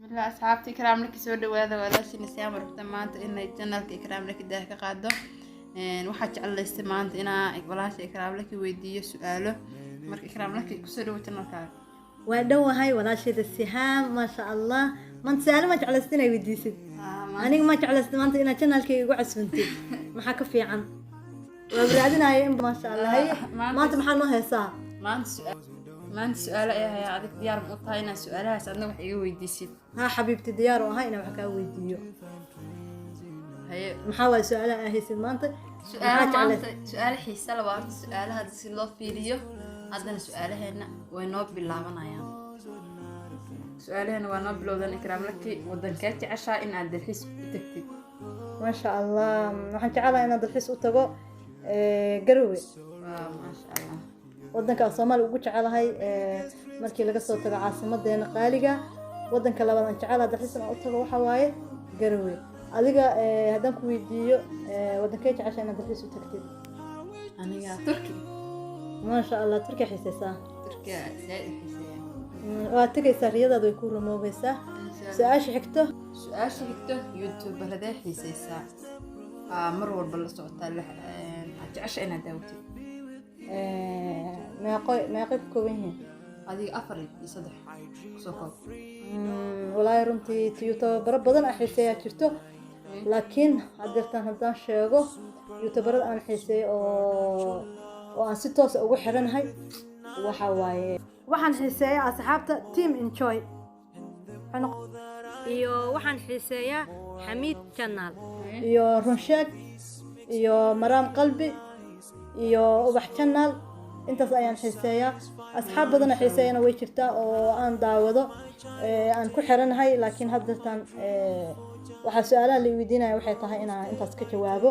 لا أصحابتي كرام لك سود وهذا ولا شيء نسيان مربطة مانت إن الجنة كرام لك ده كقاعدة وحاج الله استمانت إنا ولا شيء كرام لك ويدي سؤاله مرك كرام لك كسود وتنو كار ودوا هاي ولا شيء السهام ما شاء الله من سأل ما جعل السنة ويديسد أنا ما جعل استمانت إنا جنة كي يقعس بنتي ما حكى في عن وبعدين هاي ما شاء الله هاي ما تمحل ما هي صار ما أنت سؤال إيه هي عادك ديار مقطعين سؤالها سألنا وحيي ويديسد ها حبيبتي ديار وهاي أنا وحكى ويديو هي محاول سؤالها هي سلمانت سؤال حيسة لبعض سؤال هذا سلو فيديو عندنا سؤال هنا وينوب باللعبنا يعني سؤال هنا وينوب لو ذن إكرام لك ودن كاتي عشاء إن عند الحس تكتب ما شاء الله waxaan jeclahay inaad dalxiis u tago garowe ما شاء الله wadanka Soomaaliya ugu jecelahay markii laga soo tago caasimadeena qaaliga wadanka labaad aan jecelahay dalxiis u tago waxa waaye garowe adiga hadan ku weydiiyo wadankee jeceshay inaad dalxiis u tagtid aniga turki ma sha Allah turki xiisaysaa turki saad xiisaya waa tagaysaa riyadaadu way ku rumoobeysaa su-aasha xigto youtube baladee xiisaysaa mar walba la socotaa jecesha inaad daawatid meeqay ku kooban yihiin adiga 4 iyo 3 kusoo koob walaahi runtii youtubero badan aan xiiseeyaa jirto laakiin haddaan sheego youtuberada aan xiiseeyo oo aan si toos ah ugu xiranahay waxa waaye waxaan xiiseeyaa asxaabta team enjoy iyo waxaan xiiseeyaa xamiid channel iyo runsheeg iyo maraam qalbi iyo ubax channel intaas ayaan xiiseeyaa asxaab badan xiiseeyana way jirtaa oo aan daawado aan ku xiranahay laakiin haddan waxa su'aalaha la weydiinaya waxay tahay inaan intaas ka jawaabo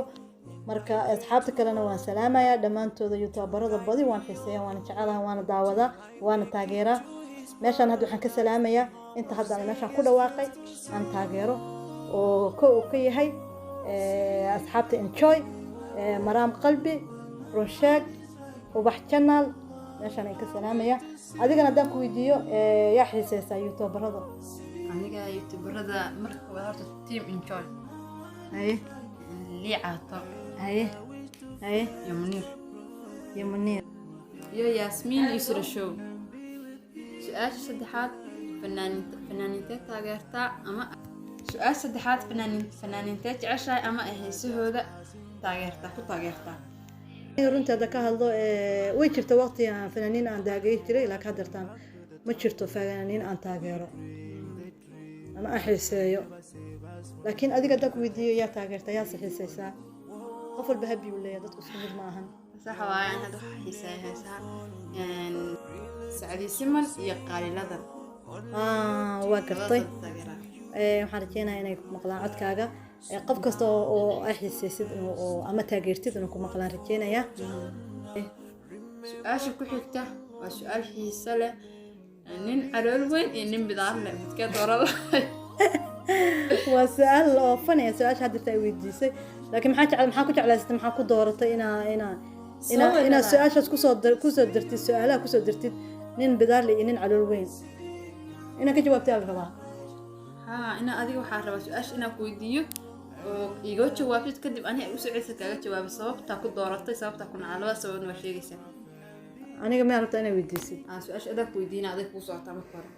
marka asxaabta kalena waan salaamayaa dhamaantooda youtuberada badi waan xiiseeyaa waan jecelahay waan daawadaa waan taageeraa meeshan hadda waxaan ka salaamayaa inta hadda aan meeshan ku dhawaaqay aan taageero oo ka yahay asxaabta enjoy maraam qalbi runsheeg ubax channel meeshan ay ka salaamaya adigana hadaan ku weydiiyo yaa xiiseysaa youtuberada aniga youtuberada marka wada horta team enjoy haye liicaato haye iyo munir iyo yaasmiin isra show su-aasha saddexaad fanaaniinta taageertaa ama su-aasha saddexaad fanaaniinta jeceshahay ama heesahooda taageertaa runtii hadda ka hadlo way jirta waqti aan fanaaniin aan taageeri jiray laakiin hadda ma jirto fanaaniin aan taageero ama aan xiiseeyo laakiin adiga hadda ku weydiiyo yaa taageerta yaa xiiseysaa qof walba habi uu leeyahay dadku isku mid ma ahan sax waaye aan hadda xiiseeyaa Sacdi Siman iyo qaaliladan waa gartay waxaan rajeynayaa inay ku maqlaan codkaaga qof kasta oo ay xiiseysid oo ama taageertid inuu ku maqlaan rajeynayaa su-aasha ku xigta waa su-aal xiiso leh nin calool weyn iyo nin bidaar leh midkee dooran lahay waa su-aal oo faniya su-aasha hadda ay weydiisay laakiin maxaa ku jeclaysatay maxaa ku dooratay inaa su-aashaas kusoo dartid su-aalaha kusoo dartid nin bidaar leh iyo nin calool weyn inaa ka jawaabtay al rabaa ina adiga waxaa rabaa su-aasha inaan ku weydiiyo oo iga jawaabtid kadib aniga u socodsa kaaga jawaabo sababta ku dooratay sababta ku nacay labada sababna waa sheegaysaa aniga ma rabtaa inay weydiisid su-aasha adag ku weydiina adiga ku socotaa marka hore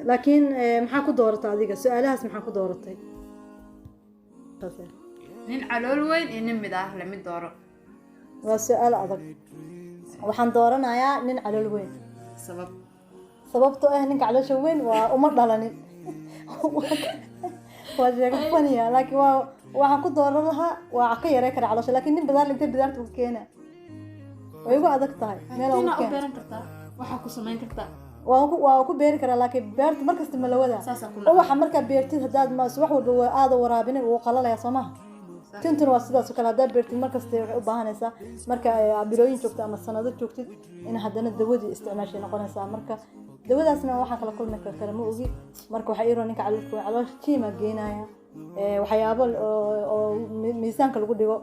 laakiin maxaa ku dooratay adiga su-aalahaas maxaa ku dooratay nin calool weyn iyo nin midaah leh mid dooro waa su-aal adag waxaan dooranayaa nin calool weyn sababtoo ah ninka caloosha weyn waa uma dhalanin waa sheego faniya laakiin waxaan ku dooran lahaa waa ka yarey kara caloosha laakiin nin bidaar leh bidaarta u keena way ugu adag tahay meel ugu beeran kartaa waxa ku sameyn kartaa waa ku beeri karaa laakiin beerta markasta ma la wadaa oo waxa markaa beertid haddaad wax walba aada waraabinin wuu qalalaya soo maha tintuna waa sidaas oo kale haddaad beertid markasta waxay u baahanaysaa marka bilooyin joogto ama sanado joogtid in haddana dawadii isticmaashay noqonaysaa marka dawadaasna waxaan kala kulmi kara ma ogi marka waxaa iro ninka caloosha jiima geenaya waxyaabo oo miisaanka lagu dhigo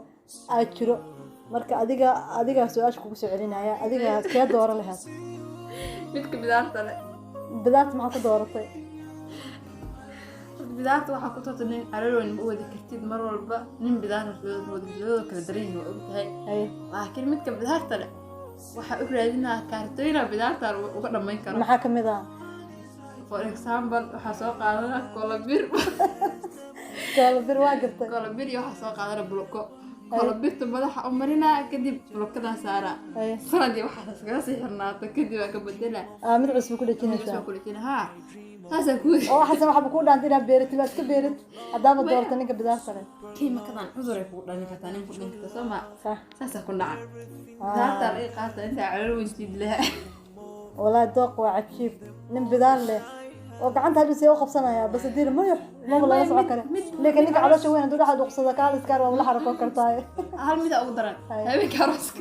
aad jiro marka adiga su-aasha kugu soo celinaya adiga kee dooran lahayd midka bidaarta leh bidaarta maxaa ku dooratay bidaarta waxaa ku taata nin calool ma wadi kartid mar walba nin bidaarta wadadooda kala daran yihiin waa ogtahay laakiin midka bidaarta leh waxaa u raadinaa kaartooyina bidaarta uga dhammayn karo maxaa ka mid ah for example waxaa soo qaadana kolabir kolabir waa gartay kolabir iyo waxaa soo qaadana buloko kolabirta madaxa u marinaa kadib bulokadan saaraa sanadii waxaas iskaga sii xirnaata kadib waa ka bedelaa mid cusub ku dhajinaysaa haa saasaa ku oo waxaas waxba ku dhaantay inaad beeratid waa iska beerid haddaaba doorta ninka bidaarta leh kiimakadan cudur ay kugu dhalin kartaa nin ku dhinta soo ma saasaa ku dhaca bidaarta laga qaata intaa calool weyntiid leh والله دوق وعجيب نم بدار له وقعنت هذا سيو قبصنا بس دير ميح ما والله يسمع كلام لكن نيجي على شو وين دوله دوق صدق هذا سكر ولا حركة كرتاي هل ميدا أقدر هبي كروسك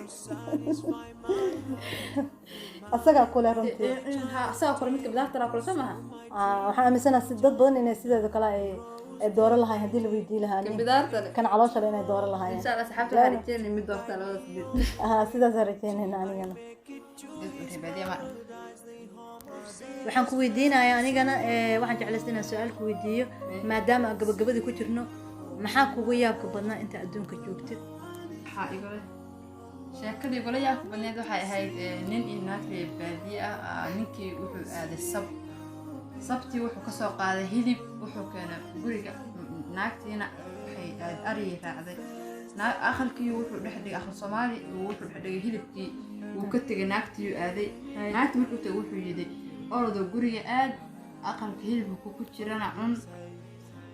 أسرع كل رمتي أسرع كل ميت بدار ترى كل سمها وحنا مثلا سدد بدن إن سيد ذا كلا الدور الله هاي هدي اللي بيدي لها بدار كان على شر إن الدور الله هاي إن شاء الله سحبت هاريتين اللي ميد دور ترى سيد هاريتين هنا أنا waxaan ku weydiinayaa anigana waxaan jeclaysan inaan su'aal ku weydiiyo maadaama gabagabada ku jirno maxaa kugu yaabka badnaa inta adduunka joogtid waxaa igula sheekadii igula yaabka badneed waxay ahayd nin iyo naag reer baadiye ah ninkii wuxuu aaday sabtii wuxuu kasoo qaaday hilib wuxuu keenay guriga naagtiina waxay ariyay raacday aqalkii wuxuu dhex dhigay aqal Soomaali wuxuu dhex dhigay hilibkii wuu ka tagay naagtii aaday naagtii markuu tagay wuxuu yidhi ordo guriga aad aqalka hilibku ku jirana cun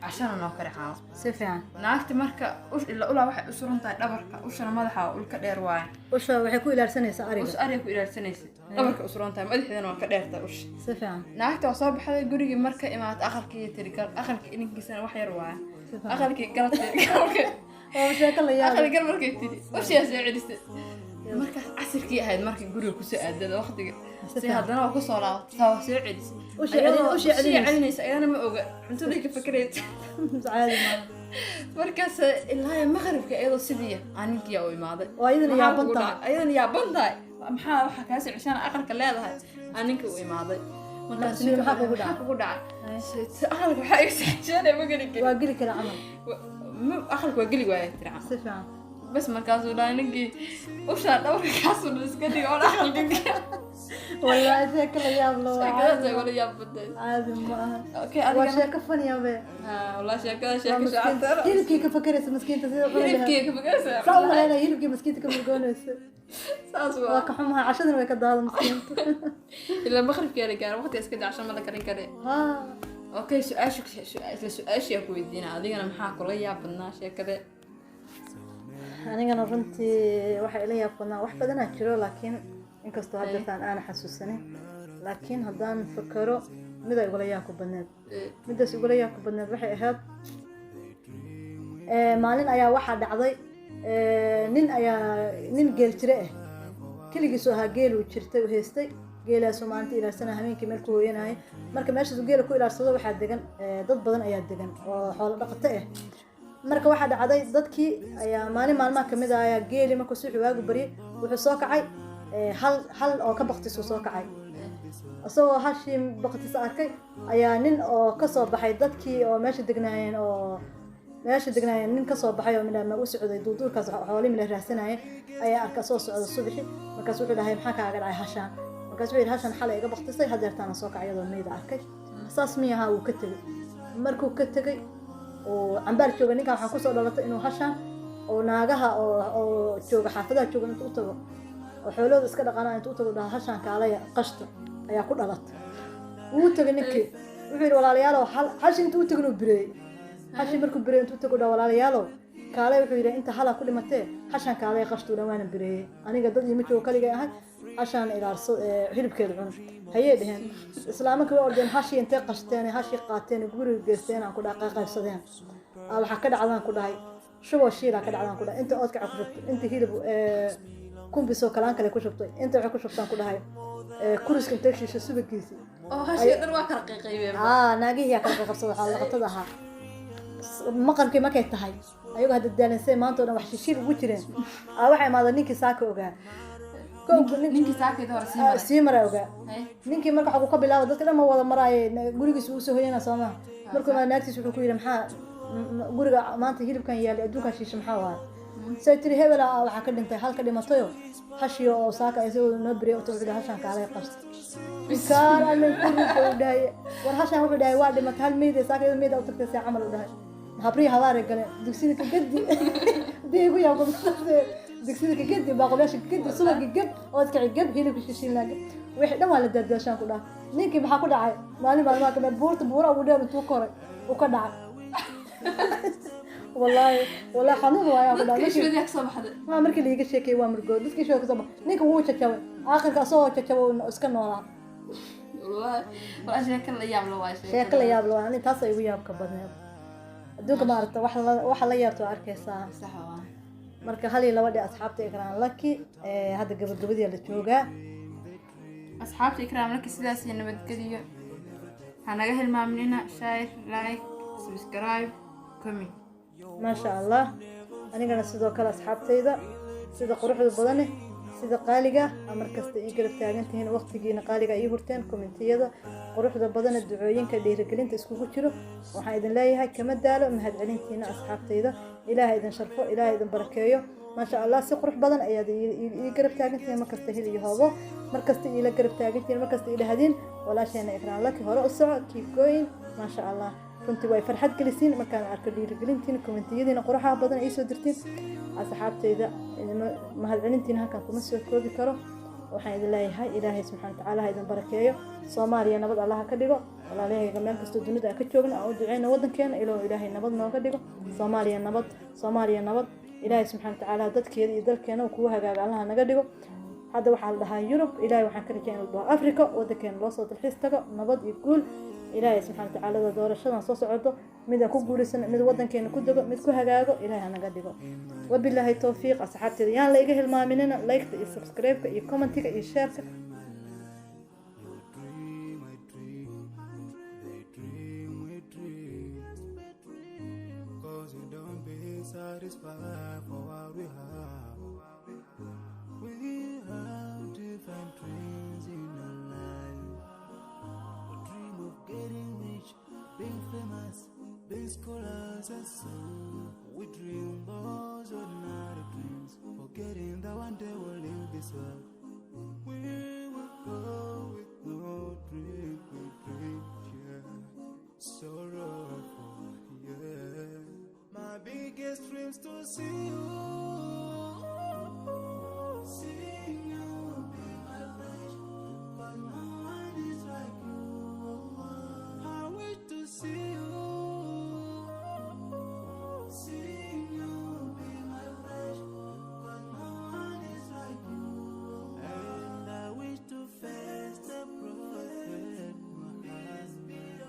عشان أنا كرهاو سفيان naagti marka ilaa waxay u suran tahay dhabarka ushana madaxa ul ka dheer waay usha waxay ku ilaarsanaysaa ariga ariga ku ilaarsanaysa dhabarka u suran tahay madaxdeena waa ka dheertaa ush sifaan naagta waa soo baxday gurigii marka imaad aqalkii tirigal aqalkii inankiisana wax yar waay aqalkii galabtii oo sheeko la yaab aqalkii markay tiri ushiya soo celisay marka casirkii ahayd markii guriga ku soo aadada waqtiga si hadana waa ku soo laabtay soo celisay ushi celinaysa ayana ma oga cuntada ka fakireed caadi ma markaas ilaa maqribka iyadoo sidii aninkii oo imaaday oo ayadana yaabantahay maxaa waxa kaas cishaan aqalka leedahay aninka uu imaaday markaas ninka waxa kugu dhacay aqalka waxa ay saxjeenay ma geli karo waa geli kara camal aqalka waa geli waayay tiraan sifaan bas markaas uu dhahay ninkii usha dhawrka kaas uu iska dhigay oo aqalka والله شيء كله يا الله شيء كله يا بدي عادي ما اوكي انا شيء كفن يا بي والله شيء شعتر يلكي كيف فكرت مسكينه يلكي كيف فكرت صار انا يلكي مسكينه كم الجونس ساسوا وكحمها عشان ولا كداد مسكينه الا المغرب كان وقت اسكد عشان ما كرين كره ها اوكي سؤال يا كويدينا adigana maxaa kula yaabnaa sheekada anigana runtii waxa ila yaabnaa wax badan jiro laakiin inkastoo hadda aan xasuusanin laakiin haddaan fakaro mid ay igula yaabku badneed midaas igula yaabku badneed waxay ahayd maalin ayaa waxaa dhacday nin geel jire ah keligiisu ahaa geel uu jirtay u haystay geelaasoo maalinta ilaarsana habeenkii meel ku hooyanayay marka meeshaas geela ku ilaarsado waxaa degan dad badan ayaa degan oo xoolo dhaqato ah marka waxaa dhacday dadkii ayaa maalin maalmaha kamid ah ayaa geeli markuu si waagu baryay wuxuu soo kacay hal oo ka baqtisu soo kacay asagoo hashii baqtis arkay ayaa nin oo ka soo baxay dadkii oo meesha degnaayeen nin ka soo baxay oo midna u socday duurkaas xoolihii la raadsanayay ayaa arka soo socda subaxi markaas wuxuu dhahay maxaa kaaga dhacay hashaan markaas wuxuu yiri hashaan xalay iga baqtisay hadeertaan soo kacay iyadoo meeyda arkay saas miyaha uu ka tagay markuu ka tagay oo cambaar jooga ninka waxa ku soo dhalatay inuu hashaan oo naagaha oo jooga xaafadaha jooga intuu u tago وحولود iska dhaqana intuu tago dhaha hashaan kaalaya qashto ayaa ku dhalatay uu tagay ninkii wuxuu yiri walaalayaal hashin intuu tago inuu bireey hashin markuu bireey intuu tago dhaha walaalayaal kaalay wuxuu yiri inta hala ku dhimatay hashaan kaalaya qashto dhawaana bireey aniga dad yimid oo kaliya ahay hashaan ilaarso hilibkeeda cun hayay dhaheen islaamka way ordeen hashi intee qashteen hashi qaateen guriga geesteen aan ku dhaqaaqaysadeen waxa ka dhacdaan ku dhahay shubo shiila ka dhacdaan ku dhahay inta oodka ku shubtay inta hilib kumbisoo kalaan kale ku shubtay inta waxa ku shubtaan ku dhahay kuriska inta shisho subagiisi oo hashi dhan waa kala qiiqaybeen naagii yaa kala qabsada waxa la qabtada aha maqarkii markay tahay ayagu hadda daalanay maanta oo wax shishir ugu jireen waxay maada ninkii saaka ogaa ninkii saakayda hore sii maray sii maray ogaa hay ninkii marka waxa uu ka bilaabo dadka dhan ma wada maraayay gurigiisa uu soo hoyana Soomaa markuu ma naagtiis wuxuu ku yiri maxaa guriga maanta hilibkan yaali adduunka shiisha maxaa waay saytiri hebel waxa ka dhintay halka dhimatayo hashiyo oo saaka ay soo noo bariyo oo tuu hashan kaalay qast bisaar anan ku dhahay war hashan wuxuu dhahay waa dhimatay hal meed saaka meed oo tagtay si camal u dhahay habri hawaare gale dugsiga ka gadi diigu yaa ku dugsiga ka gadi baaqulash ka gadi suuqa gab oo iska gab hilibka shishiinaaga wixii dhan waa la dadashan ku dhahay ninkii maxaa ku dhacay maalin maalmaha ka buura ugu dheer intuu koray u ka dhacay والله حنون ويا كذا ايش بدك صباحد ما مركي ليga sheekay waa murgood dadkii shoo ka soo ninka wuu jajabay aakhirka soo jajabo iska noolaa والله sheekada la yaab loo waashay sheekada la yaab loo ani taas ay ugu yaab ka badneed adduunka ma aragta wax la yaabto arkaysaa sax waa marka hal iyo laba asxaabta ikraan laki hada gabadhii la joogaa asxaabta ikraan laki sidaas iyo nabadgeliyo hanaga hilmaaminina share like subscribe comment ما شاء الله أنا سيدو كلا أصحابتي سيدا قروح البضانة سيدا قالقة أمر كستا إيقلب تاقنتهن وقت جينا قالقة إيهورتين كومنتية قروح البضانة الدعويين كدير قلين تسكو كتشرو وحايدن لاي هاي كما دالو مهد علينتهن أصحابتي إلهي إذن شرفو إلهي إذن بركيو ما شاء الله سي قروح بضان أياد إيقلب تاقنتهن مركزتا هيلي يهوضو مركزتا إيلا قلب تاقنتهن مركزتا إيلا هدين ولا شينا إكران لك هراء السعود كيف كوين ما شاء الله كنت واي فرحت جلسين مكان أركض يرجلين كومنتيين قروحها بدن أي سودرتين أصحابتي إذا ما هالعنتين هكذا كمسوا كوبي كرو وحين الله هاي إلهي سبحانه وتعالى هيدا بركيه صوماليا نبض الله كديقو ولا ليه جمال كستودون ده كتشوجنا أو دعينا ودن كان إلى إلهي نبض ما كديقو صوماليا نبض إلهي سبحانه وتعالى ضد كيد يدل كانوا كوها جاب الله نقديقو هذا وحال ده يوروب إلهي وحن كده كان أفريقيا وده كان وسط الحستة نبض يقول إلهي سبحانه وتعالى دور الشيطان صوص عرضه ماذا كقول سنة ماذا وطن كان كده ماذا كهجاجو إلهي أنا قديقه وبالله التوفيق أصحابتي يعني لايك المؤمنين لايك سبسكرايب كومنت شير Being famous, being scholars and so we dream those ordinary dreams, forgetting that one day we'll leave this world. We will go with no drink, yeah. Sorrowful, yeah. My biggest dreams to see you, seeing you be my friend, but no one is like you. To see you, seeing you be my flesh, but no one is like you. And I wish to face the prophet Muhammad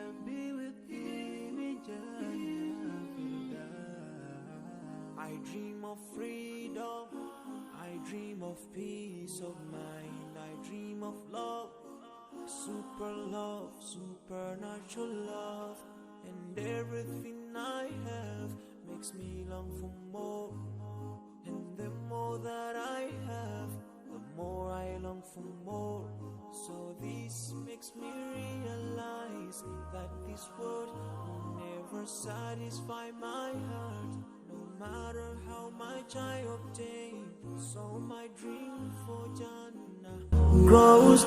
and be with him in Jannah. I dream of freedom, I dream of peace of mind, I dream of love. Super love, supernatural love, and everything I have makes me long for more. And the more that I have, the more I long for more. So this makes me realize that this world will never satisfy my heart, no matter how much I obtain. So my dream for Jannah grows.